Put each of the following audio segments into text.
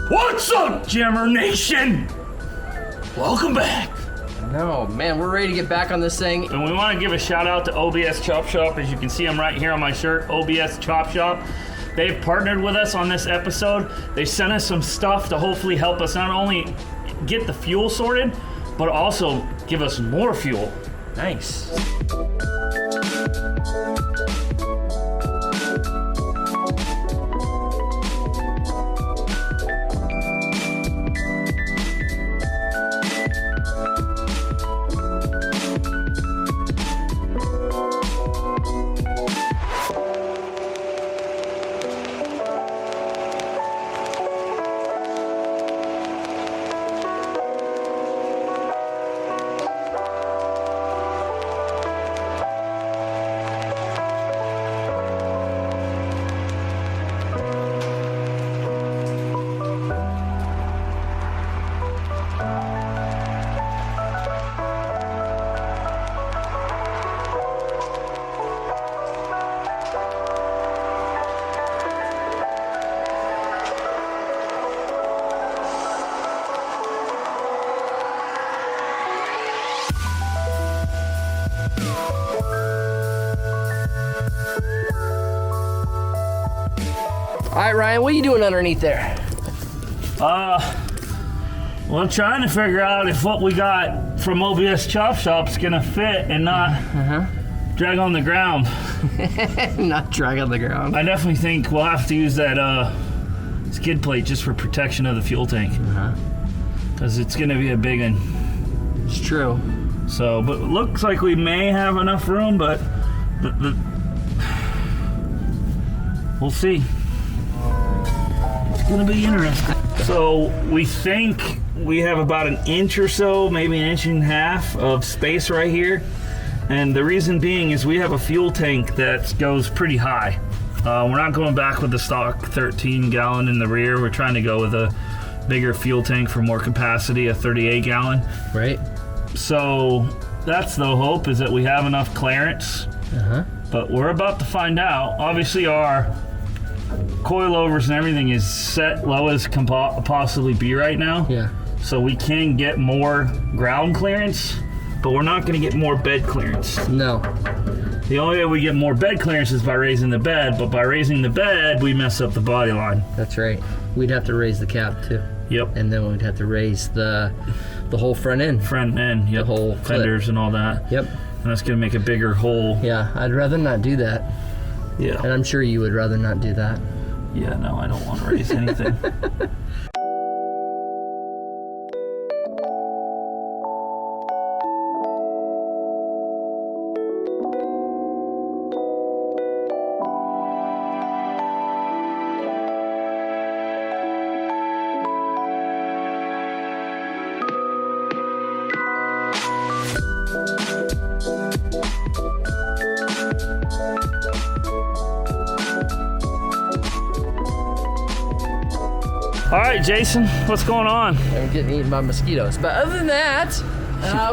What's up, Jammer Nation? Welcome back. No, man, we're ready to get back on this thing. And we want to give a shout out to OBS Chop Shop. As you can see, I'm right here on my shirt, OBS Chop Shop. They've partnered with us on this episode. They sent us some stuff to hopefully help us not only get the fuel sorted, but also give us more fuel. Nice. All right, Ryan, what are you doing underneath there? Well, I'm trying to figure out if what we got from OBS Chop Shop is gonna fit and not drag on the ground. Not drag on the ground. I definitely think we'll have to use that skid plate just for protection of the fuel tank. Because it's gonna be a big one. It's true. So, but it looks like we may have enough room, but we'll see. It's gonna be interesting. So we think we have about an inch or so, maybe an inch and a half of space right here. And the reason being is we have a fuel tank that goes pretty high. We're not going back with the stock 13 gallon in the rear. We're trying to go with a bigger fuel tank for more capacity, a 38 gallon. Right. So that's the hope, is that we have enough clearance. But we're about to find out. Obviously our coilovers and everything is set low as can possibly be right now. Yeah. So we can get more ground clearance, but we're not going to get more bed clearance. No. The only way we get more bed clearance is by raising the bed, but by raising the bed, we mess up the body line. That's right. We'd have to raise the cab too. Yep. And then we'd have to raise the whole front end. Front end, yep. The whole fenders and all that. Yep. And that's going to make a bigger hole. Yeah, I'd rather not do that. Yeah. And I'm sure you would rather not do that. Yeah, no, I don't want to raise anything. All right, Jason, what's going on? I'm getting eaten by mosquitoes. But other than that,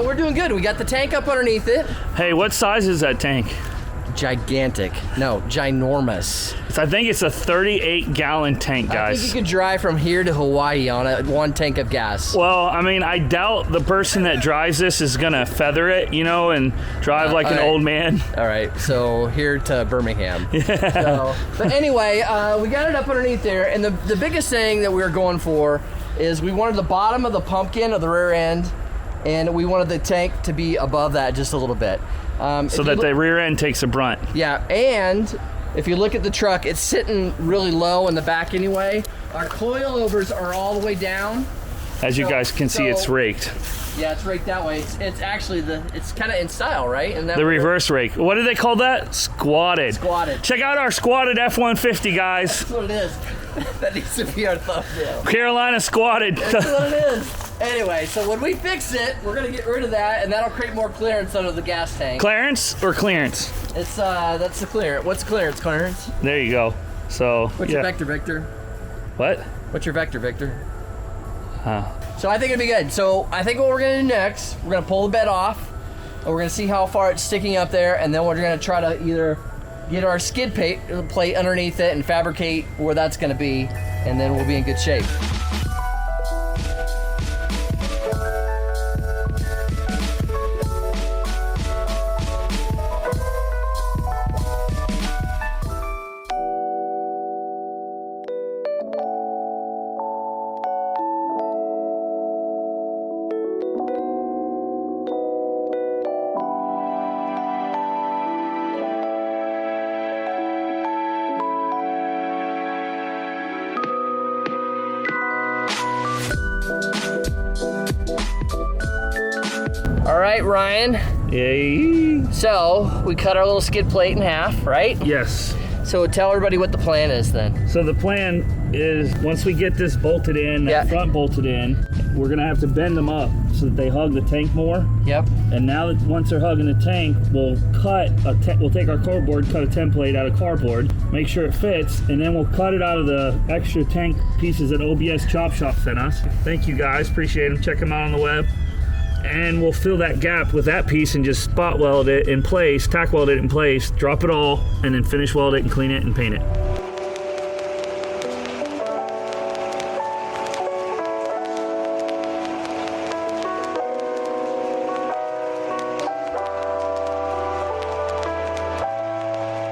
we're doing good. We got the tank up underneath it. Hey, what size is that tank? Gigantic. No, ginormous. I think it's a 38 gallon tank, guys. I think you could drive from here to Hawaii on one tank of gas. Well, I mean, I doubt the person that drives this is gonna feather it, you know, and drive like an old man. All right, so here to Birmingham. Yeah. So, but anyway, we got it up underneath there, and the biggest thing that we were going for is we wanted the bottom of the pumpkin of the rear end, and we wanted the tank to be above that just a little bit. So that the rear end takes a brunt. Yeah, and if you look at the truck, it's sitting really low in the back anyway. Our coilovers are all the way down. As you guys can see, it's raked. Yeah, it's raked that way. It's actually it's kind of in style, right? And the reverse rake. What do they call that? Squatted. Squatted. Check out our squatted F-150, guys. That's what it is. That needs to be our thumbnail. Carolina Squatted. That's what it is. Anyway, so when we fix it, we're gonna get rid of that, and that'll create more clearance under the gas tank. Clarence or clearance? It's that's the clearance. What's clearance? Clearance. There you go. So. What's your vector, Victor? What? What's your vector, Victor? So I think it'd be good. So I think what we're gonna do next, we're gonna pull the bed off, and we're gonna see how far it's sticking up there, and then we're gonna try to either get our skid plate underneath it and fabricate where that's gonna be, and then we'll be in good shape. All right, Ryan. Yay. So we cut our little skid plate in half, right? Yes. So tell everybody what the plan is then. So the plan is once we get this bolted in, that front bolted in, we're gonna have to bend them up so that they hug the tank more. Yep. And now that once they're hugging the tank, we'll take our cardboard, cut a template out of cardboard, make sure it fits, and then we'll cut it out of the extra tank pieces that OBS Chop Shop sent us. Thank you guys, appreciate them. Check them out on the web. And we'll fill that gap with that piece and just spot weld it in place, tack weld it in place, drop it all, and then finish weld it and clean it and paint it.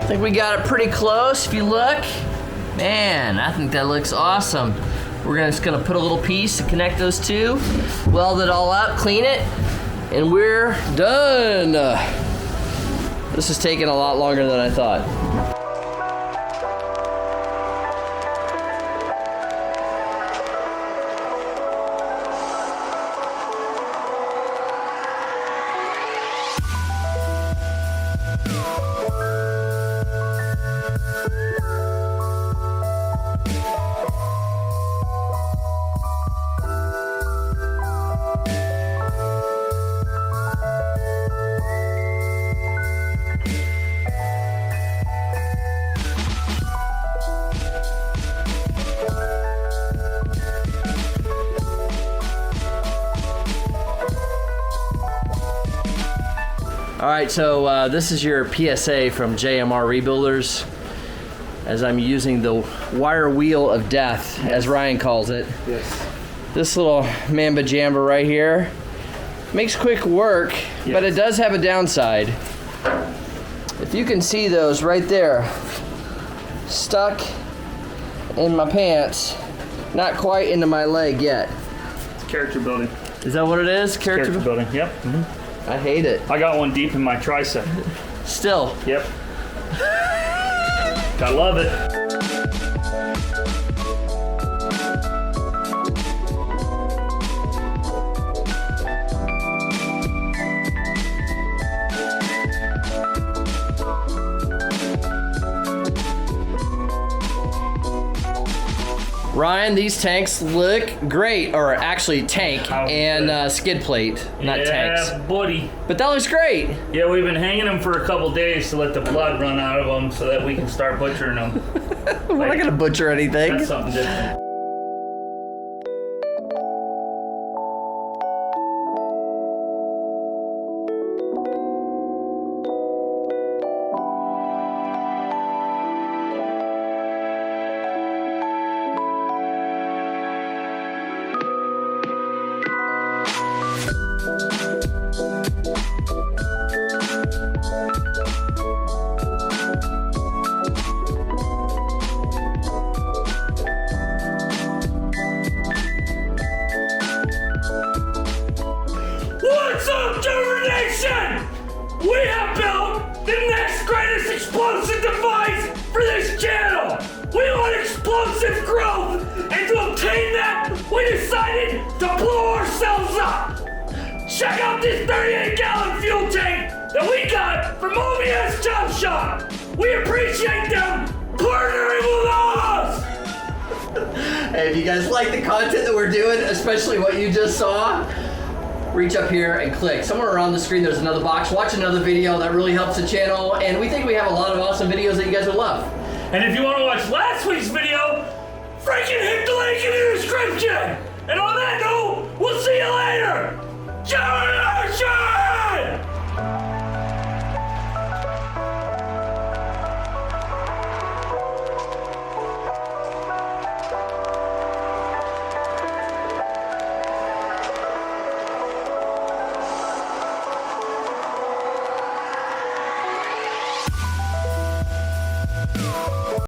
I think we got it pretty close. If you look, man, I think that looks awesome. We're just gonna put a little piece to connect those two, weld it all up, clean it, and we're done. This is taking a lot longer than I thought. All right, so this is your PSA from JMR Rebuilders, as I'm using the wire wheel of death, as Ryan calls it. Yes. This little mamba jamba right here makes quick work, but it does have a downside. If you can see those right there, stuck in my pants, not quite into my leg yet. It's character building. Is that what it is? Character building, yep. Mm-hmm. I hate it. I got one deep in my tricep. Still. Yep. Gotta love it. Ryan, these tanks look great, or actually tank and skid plate, not tanks. Yeah, buddy. But that looks great. Yeah, we've been hanging them for a couple days to let the blood run out of them so that we can start butchering them. We're not gonna butcher anything. That's something different. What's up, German Nation? We have built the next greatest explosive device for this channel. We want explosive growth, and to obtain that, we decided to blow ourselves up. Check out this 38-gallon fuel tank that we got from OBS Chop Shop. We appreciate them partnering with us. Hey, if you guys like the content that we're doing, especially what you just saw, reach up here and click. Somewhere around the screen there's another box. Watch another video. That really helps the channel, and we think we have a lot of awesome videos that you guys will love. And if you want to watch last week's video, freaking hit the link in the description. And on that note, we'll see you later. Ciao!